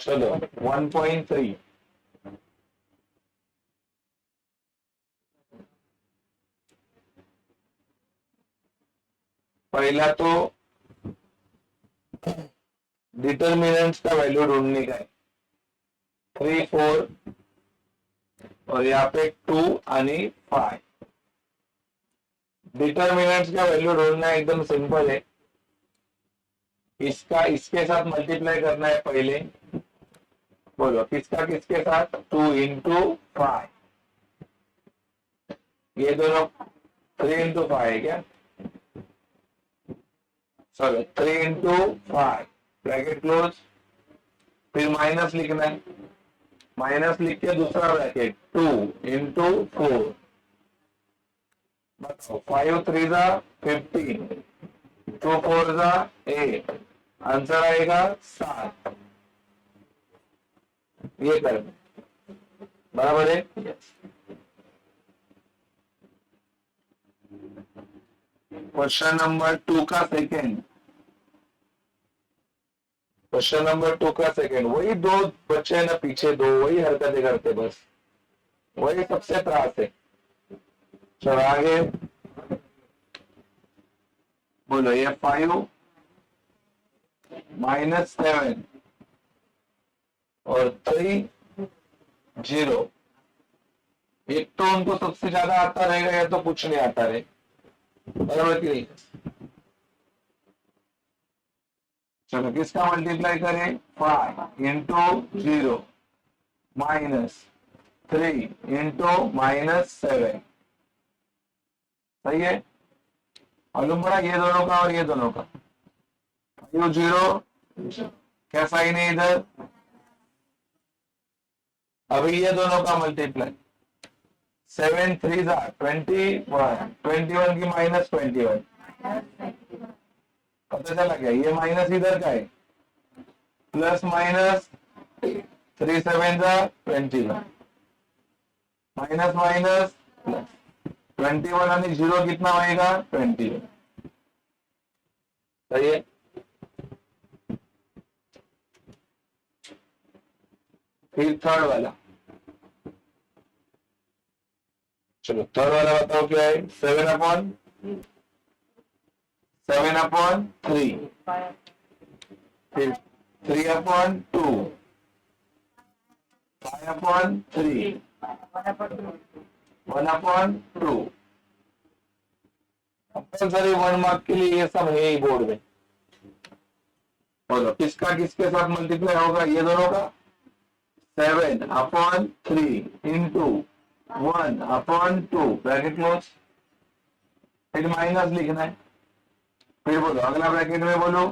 चलो 1.3 पहला तो डिटर्मिनेंट्स का वैल्यू ढूंढने का है 3 4 और यहाँ पे 2 आणि 5 डिटर्मिनेंट्स का वैल्यू ढूंढना एकदम सिंपल है इसका इसके साथ मल्टीप्लाई करना है पहले बोलो किसका किसके साथ 2 into 5 ये दोनों 3 into 5 है क्या चलो 3 into 5 ब्रैकेट क्लोज फिर माइनस लिखना है माइनस लिख के दूसरा ब्रैकेट 2 into 4 बताओ 5 3 जा 15 2 4 जा 8 आंसर आएगा 7 ये कर बराबर है क्वेश्चन नंबर 2 का सेकेंड क्वेश्चन नंबर 2 का सेकेंड वही दो बच्चे हैं ना पीछे दो वही हरकतें करते बस वही सबसे त्रास है चलो आगे बोलो ये 5 -7 और 3 0 एक तो उनको सबसे ज्यादा आता रहेगा या तो कुछ नहीं आता रहे बराबर कि नहीं चलो किसका मल्टीप्लाई करें 5 into 0 -3 into -7 सही है मालूम पड़ा ये दोनों का और ये दोनों का 5 0 क्या साइन है इधर अभी ये दोनों का मल्टीप्लाई 7 3 21 की -21 पता चला क्या ये माइनस इधर का है plus minus 3 7 21 minus minus plus 21 आणि 0 कितना होएगा 21 सही है फिर थर्ड वाला चलो थर्ड वाला बताओ क्या है 7/3 फिर 3/2 5/3 1/2 कंपल्सरी 1 मार्क के लिए ये सब है ही बोर्ड में बोलो किसका किसके साथ मल्टीप्लाई होगा ये दोनों का 7/3 into 1/2 ब्रैकेट क्लोज फिर माइनस लिखना है फिर बोलो अगला ब्रैकेट में बोलो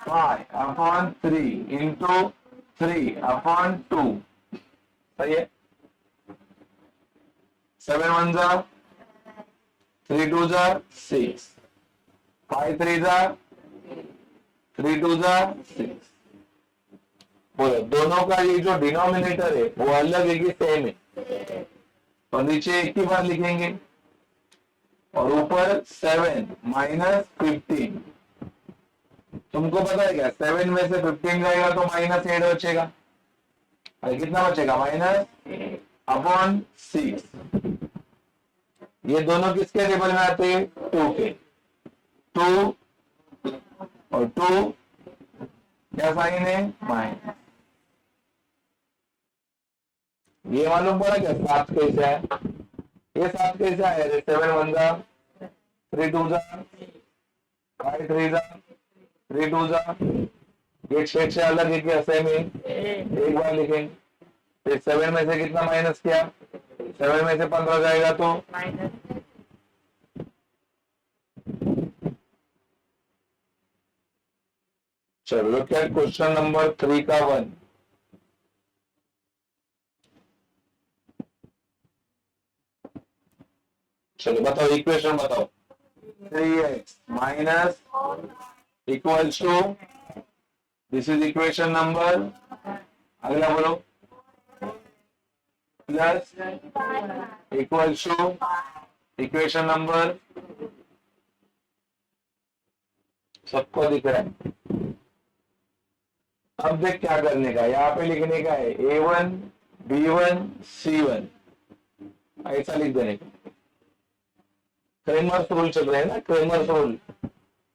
5/3 into 3/2 सही है 7 1 जा 3 2 जा 6 5 3 जा 3 2 जा 6 बोलो दोनों का ये जो डिनोमिनेटर है वो अलग है कि सेम है तो नीचे एक ही बार लिखेंगे और ऊपर 7 -15 तुमको पता है क्या 7 में से 15 जाएगा तो -8 बचेगा और कितना बचेगा -8/6 ये दोनों किसके टेबल में आते हैं 2 के 2 और 2 क्या साइन है माइनस ये मालूम पड़ा क्या 7 कैसे है ये 7 कैसे आया 7 1 जा 3 2 जा 5 3 जा 3 2 जा ये 6 6 अलग है क्या सेम है एक बार लिखेंगे फिर 7 में से कितना माइनस किया 7 में से 15 जाएगा तो चलो क्या क्वेश्चन नंबर 3 का 1 चलो बताओ इक्वेशन बताओ 3x minus equals to this is equation number अगला बोलो plus equals to equation number सबको दिख रहा है अब देख क्या करने का, यहाँ पे लिखने का है A1 B1 C1, ऐसा लिख देने का। क्रेमर्स रूल चल रहे हैं ना, क्रेमर्स रूल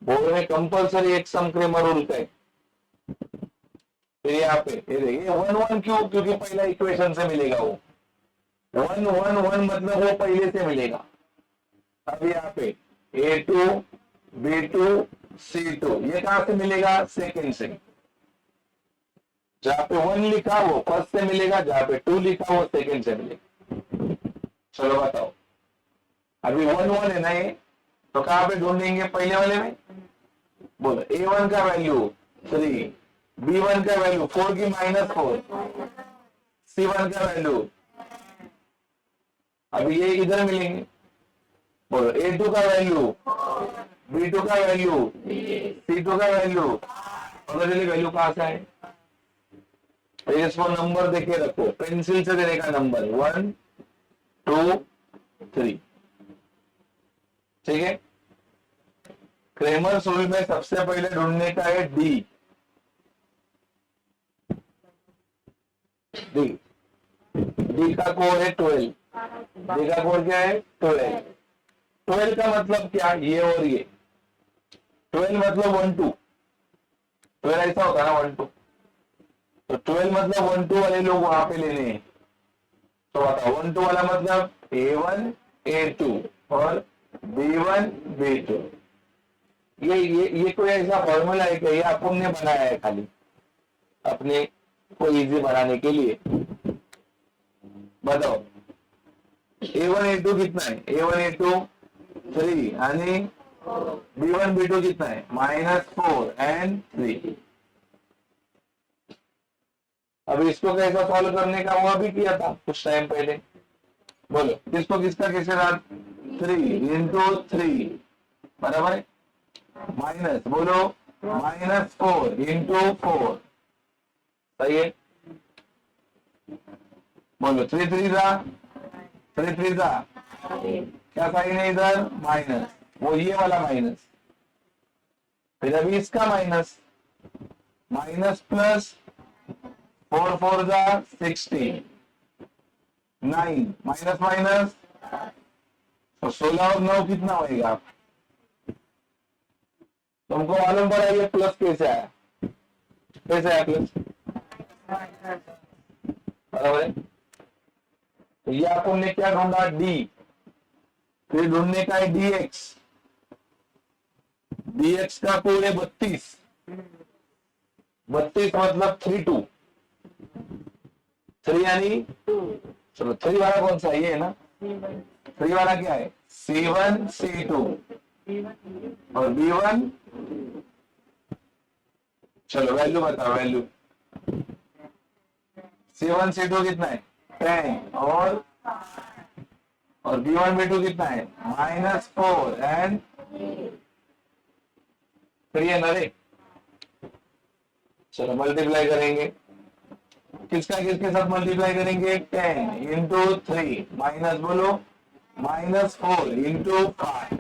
बोर्ड में कंपल्सरी एक सम क्रेमर रूल का है। फिर यहाँ पे ये देखिए 1 1 क्यों, क्योंकि पहला इक्वेशन से मिलेगा वो 1 1 1 मतलब वो पहले से मिलेगा। अब यहाँ पे A2 B2 C2 ये कहां से मिलेगा, सेकंड से। जहां पे 1 लिखा वो फर्स्ट से मिलेगा, जहां पे 2 लिखा वो सेकंड से मिलेगा। चलो बताओ, अभी 1 1 है ना ये, तो कहां पे ढूंढेंगे, पहले वाले में। बोलो A1 का वैल्यू 3, B1 का वैल्यू 4 की -4, C1 का वैल्यू, अभी ये इधर मिलेंगे। बोलो A2 का वैल्यू, B2 का वैल्यू, C2 का वैल्यू, ऑलरेडी वैल्यू कहां से है। इसको नंबर देके रखो, पेंसिल से देने का नंबर 1 2 3, ठीक है। क्रेमर्स रूल में सबसे पहले ढूंढने का है डी। डी डी का कोड है 12। डी का कोड क्या है 12। 12 का मतलब क्या, ये और ये। 12 मतलब 1 2, 12 ऐसा होता है ना 1 2, तो 12 मतलब 1 2 वाले लोग वहां पे लेने हैं। तो बताओ 1 2 वाला मतलब A1 A2 और B1 B2। ये कोई ऐसा फॉर्मूला है कि ये अपन ने बनाया है खाली अपने को इजी बनाने के लिए। बताओ A1 A2 कितना है, A1 A2 3 आणि B1 B2 कितना है -4 and 3। अब इसको कैसा सॉल्व करने का वो अभी किया था कुछ टाइम पहले। बोलो किसको किसका कैसे रहा, 3 into 3 बराबर है, माइनस बोलो -4 into 4, सही है। बोलो 3 3 था, 3 3 था, क्या साइन है इधर माइनस, वो ये वाला माइनस, फिर अभी इसका माइनस, माइनस प्लस 4 4 जा 16, 9 माइनस माइनस, तो 16 और 9 कितना होएगा, तुमको मालूम पड़ा ये प्लस कैसे आया, कैसे आया प्लस, बराबर है। तो ये आपको ने क्या ढूंढा डी, फिर ढूंढने का है dx। dx का कोड है 32, 32 मतलब 3 2, 3 यानी चलो 3 वाला कौन सा ये है ना, 3 वाला क्या है C1 C2 और B1। चलो वैल्यू बताओ, वैल्यू C1 C2 कितना है 10 और B1 B2 कितना है -4 एंड 3 है ना रे। चलो मल्टीप्लाई करेंगे, किसका किसके साथ मल्टीप्लाई करेंगे 10 into 3 माइनस बोलो -4 into 5,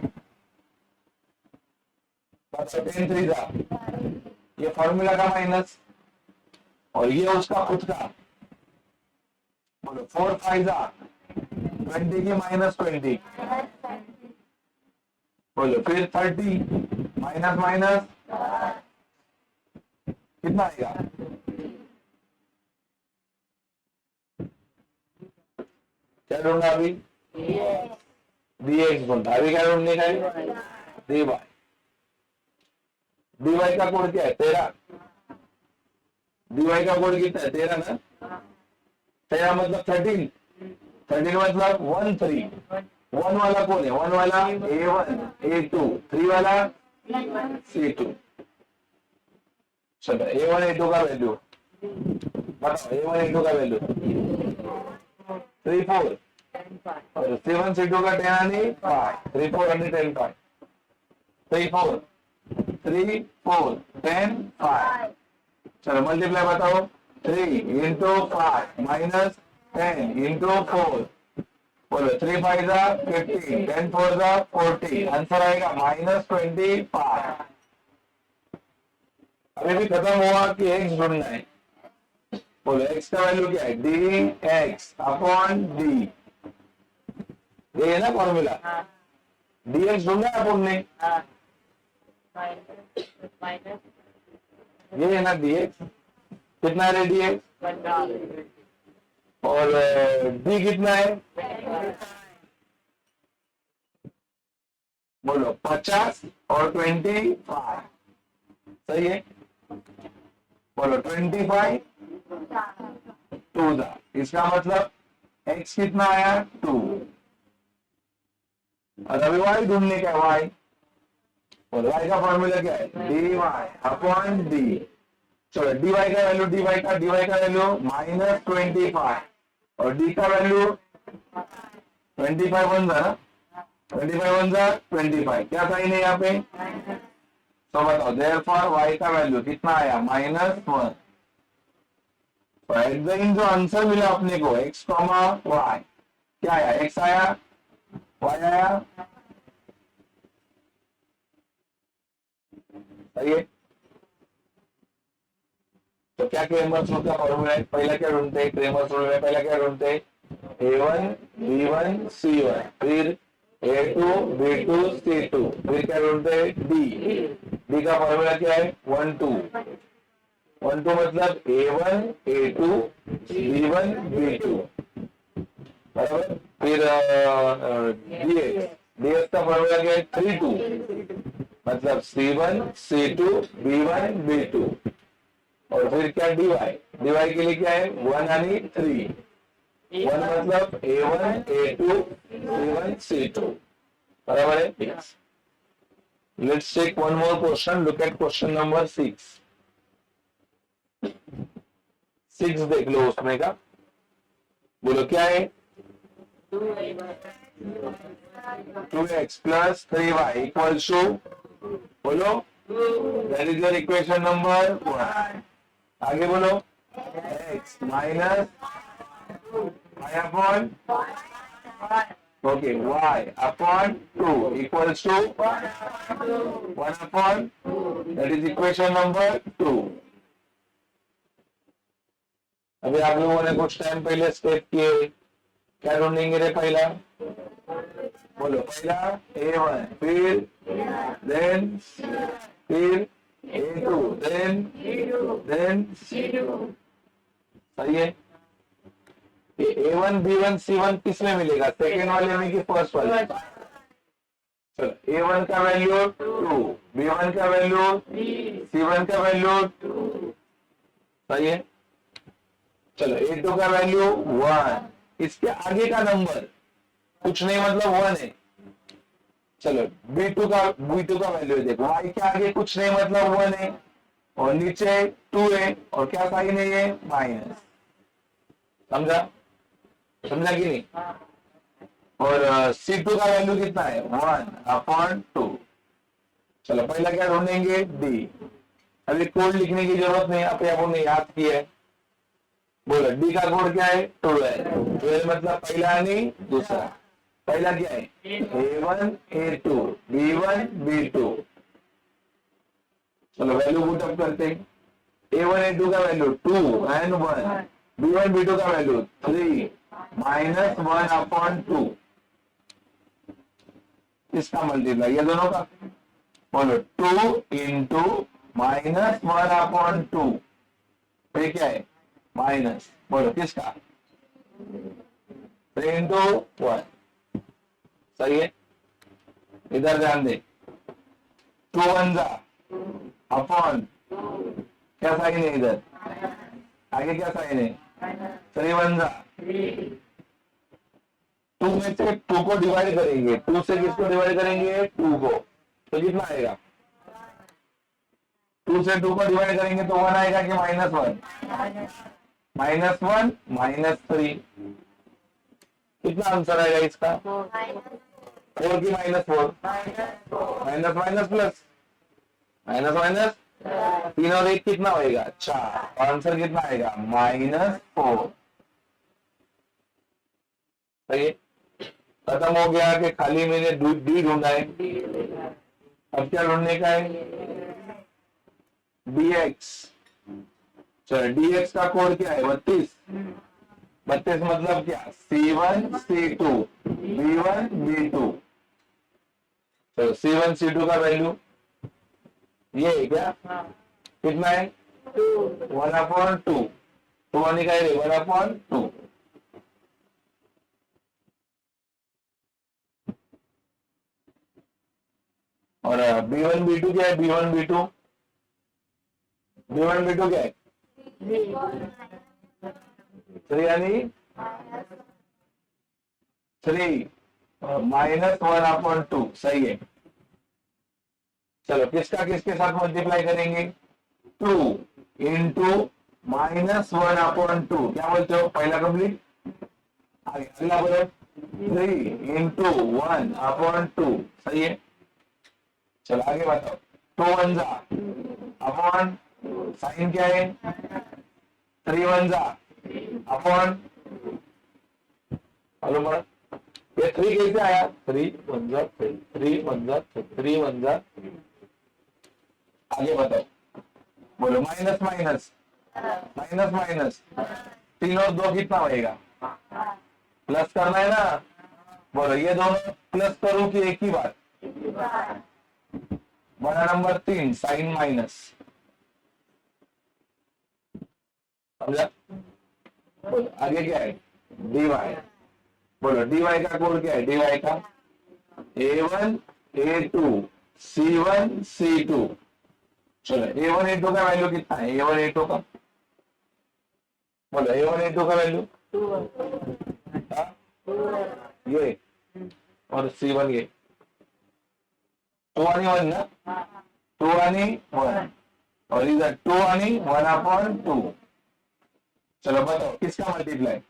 10 3 था, ये फॉर्मूला का माइनस और ये उसका खुद का। बोलो 4 5 जा 20 की -20, बोलो फिर 30 माइनस माइनस कितना आएगा, क्या ढूंढना अभी dx ढूंढा, अभी क्या ढूंढने का है dy। dy का कोड क्या है 13, dy का कोड कितना है 13 ना, 13 मतलब 13, 13 मतलब 1 3, 1 वाला कौन है, 1 वाला A1 A2, 3 वाला C2। चलो A1 A2 का वैल्यू बताओ, A1 A2 का वैल्यू 3 4 और C1 C2 का 10 आणि 5, 3 4 आणि 10 5, 3 4 3 4 10 5। चलो मल्टीप्लाई बताओ 3 into 5 minus 10 into 4, बोलो 3 5 जा 15, 10 4 जा 40, आंसर आएगा -25। अभी भी खत्म हुआ कि एक्स ढूंढना है। बोलो एक्स का वैल्यू क्या है, डी एक्स अपॉन डी, ये है ना फॉर्मूला। डी एक्स ढूंढना है अपन ने, ये है ना डी एक्स, कितना है डी एक्स, और डी कितना है, बोलो 50 और 25, सही है। बोलो 25 टू द, इसका मतलब x कितना आया 2, और अभी y ढूंढने का y, और y का फॉर्मूला क्या है, dy अपॉन डी। चलो dy का वैल्यू, dy का वैल्यू -25 और d का वैल्यू 25 बन रहा ना, 25 बन रहा 25, क्या साइन है यहाँ पे, तो बताओ देयरफॉर y का वैल्यू कितना आया -1। एट द एंड जो आंसर मिला अपने को x, y, क्या आया, x आया y आया, सही है। तो क्या क्रेमर्स रूल का फॉर्मूला है, पहला क्या ढूंढते हैं, क्रेमर्स रूल में पहला क्या ढूंढते हैं, a1 b1 c1, फिर a2 b2 c2, फिर क्या ढूंढते हैं d का फॉर्मूला क्या है 1 2 मतलब a1 a2 b1 b2, बराबर। फिर dx का फॉर्मूला क्या है 3 2 मतलब c1 c2 b1 b2, और फिर क्या dy के लिए क्या है 1 यानी 3, 1 मतलब a1 a2 b1 c2, बराबर है। Let's take one more question, look at question number 6 देख लो उसमें का, बोलो क्या है 2x plus 3y equals to, बोलो that is your equation number 1। आगे बोलो x minus y upon, okay, y upon 2 equals to 1 upon, that is equation number 2। अभी आप लोगों ने कुछ टाइम पहले स्टेप किए, क्या ढूंढेंगे रे पहला, बोलो पहला a1, फिर फिर a2, देन सही है। a1 b1 c1 किस में मिलेगा, सेकेंड वाले में कि फर्स्ट वाले, चलो a1 का वैल्यू 2, b1 का वैल्यू, c1 का वैल्यू 2, सही है। चलो a2 का वैल्यू 1, इसके आगे का नंबर कुछ नहीं मतलब 1 है। चलो b2 का वैल्यू देखो, y के आगे कुछ नहीं मतलब 1 है, और नीचे 2 है, और क्या साइन है ये माइनस, समझा कि नहीं। और c2 का वैल्यू कितना है 1 अपॉन 2। चलो पहला क्या ढूंढेंगे d, अभी कोड लिखने की जरूरत नहीं, अपन ने याद किया है। बोलो डी का कोड क्या है 12, 12 मतलब पहला नहीं दूसरा, पहला क्या है a1 a2 b1 b2। चलो वैल्यू पुट अप करते हैं, a1 a2 का वैल्यू 2 and 1, b1 b2 का वैल्यू 3 माइनस 1 अपॉन 2, इसका मल्टीप्लाई ये दोनों का, बोलो 2 इंटू माइनस 1 अपॉन 2, ये क्या है माइनस, बोलो किसका 3 इंटू 1, सही है। इधर ध्यान दे 2 1 जा अपॉन, क्या साइन है इधर, आगे क्या साइन है 3 1 जा, 2 में से 2 को डिवाइड करेंगे, 2 से किसको डिवाइड करेंगे 2 को, तो कितना आएगा 2 से 2 को डिवाइड करेंगे तो 1 आएगा कि -1, -1 -3, कितना आंसर आएगा इसका 4 की -4, माइनस माइनस प्लस, माइनस 3 और 1 कितना होएगा 4, आंसर कितना आएगा -4, सही है। खत्म हो गया कि खाली मैंने डी ढूंढा है, अब क्या ढूंढने का है, dx। चलो dx का कोड क्या है? 32। 32 मतलब क्या? C1 C2 B1 B2। तो C1 C2 का वैल्यू ये है क्या? कितना है? 1/2। तो निकाले 1/2। और B1 B2 क्या है? B1 B2 क्या है? 3 यानी 3 -1/2। सही है। चलो किसका किसके साथ मल्टीप्लाई करेंगे? 2 इंटू -1/2। क्या बोलते हो? पहला कंप्लीट। आगे अगला बोलो। 3 इंटू 1/2। सही है। चलो आगे बताओ। 2 1 जा अपॉन साइन क्या है? 3 1 जा अपॉन। हेलो बोलो। ये 3 कैसे आया? 3 1 जा 3 3 1 जा 3 1 जा। आगे बताओ। बोलो माइनस माइनस माइनस माइनस। 3 और 2 कितना होएगा? प्लस करना है ना। बोलो ये दोनों प्लस करूं कि एक ही बार? बड़ा नंबर 3 साइन माइनस। समझा? बोलो आगे क्या है? डीवाई। बोलो डीवाई का कोड क्या है? डीवाई का A1 A2 C1 C2। चलो A1 A2 का वैल्यू कितना है? A1 A2 का बोलो A1 A2 का वैल्यू ये और C1 ये 2 आणि 1 ना। 2 आणि 1 और इधर 2 आणि 1/2। चलो बताओ किसका मल्टीप्लाई?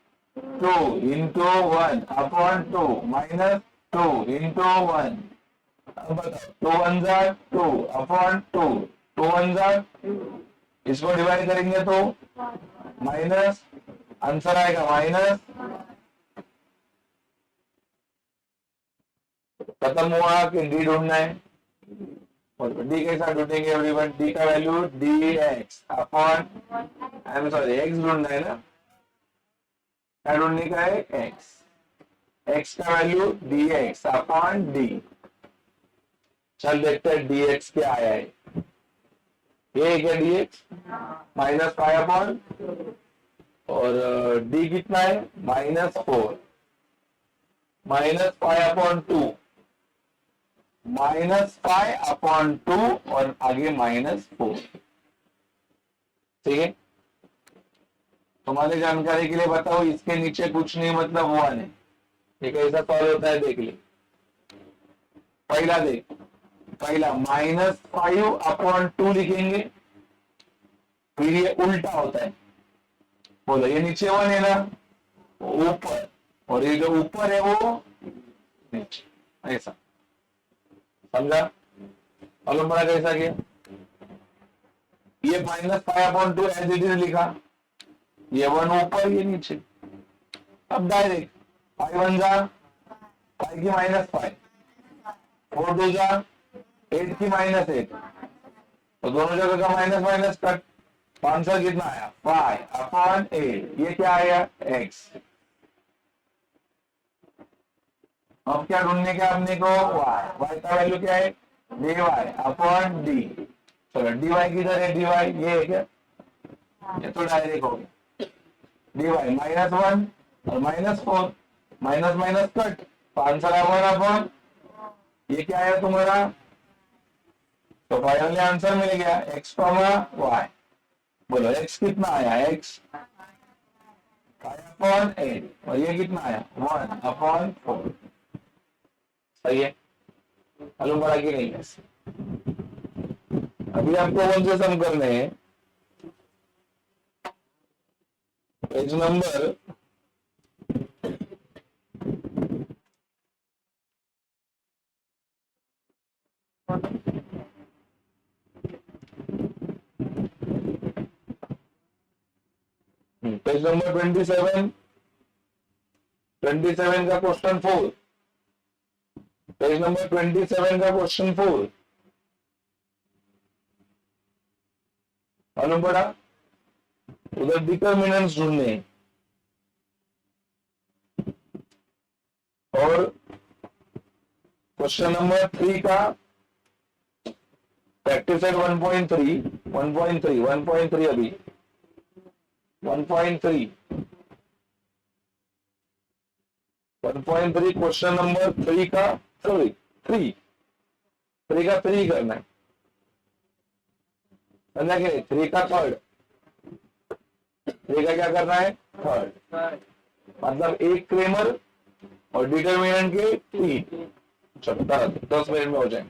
2 into 1/2 minus 2 into 1। अब बताओ 2 1 जा 2/2 2 1 जा। इसको डिवाइड करेंगे तो माइनस। आंसर आएगा माइनस। खत्म हुआ कि डी ढूंढना है? और डी कैसा ढूंढेंगे एवरीवन? डी का value dx upon I am sorry x ढूंढना है ना। क्या ढूंढने का है? एक्स का वैल्यू dx अपॉन डी। चल देखते हैं dx क्या आया है। ये क्या dx? -5/। और डी कितना है? -4 -5/2 -5/2 और आगे -4। ठीक है। तुम्हारी जानकारी के लिए बताओ इसके नीचे कुछ नहीं मतलब हुआ नहीं। ये कैसा सॉल्व होता है देख ले। पहला देख। पहला -5/2 लिखेंगे। फिर ये उल्टा होता है। बोलो ये नीचे 1 है ना ऊपर और ये जो ऊपर है वो नीचे। ऐसा समझा? मालूम पड़ा कैसा किया? ये -5/2 एज इट इज लिखा। ये 1 ऊपर ये नीचे। अब डायरेक्ट 5 1 जा 5 की -5 4 2 जा 8 की -8। तो दोनों जगह का माइनस माइनस कट। आंसर कितना आया? 5/8। ये क्या आया? x। अब क्या ढूंढने का अपने को? y का वैल्यू क्या है? dy upon D. चलो dy किधर है? dy ये है क्या? ये तो डायरेक्ट हो गया। dy -1 और -4 माइनस माइनस कट। तो आंसर आएगा अपॉन ये क्या आया तुम्हारा? तो फाइनली आंसर मिल गया x, y। बोलो x कितना आया? x 5/8 और ये कितना आया? 1/4। सही है। मालूम पड़ा कि नहीं? अभी आपको कौन से सम करने हैं? Page number 27। 27 का क्वेश्चन 4। पेज नंबर 27 का क्वेश्चन 4। मालूम पड़ा? उधर डिटर्मिनेंट्स ढूंढने हैं। और क्वेश्चन नंबर 3 का प्रैक्टिस सेट 1.3 अभी 1.3 क्वेश्चन नंबर 3 का थ्री का 3 करना है, समझा कि 3 का थर्ड, 3 का क्या करना है? थर्ड। मतलब एक क्रेमर और डिटर्मिनेंट के 3। चलो 10 मिनट में हो जाए।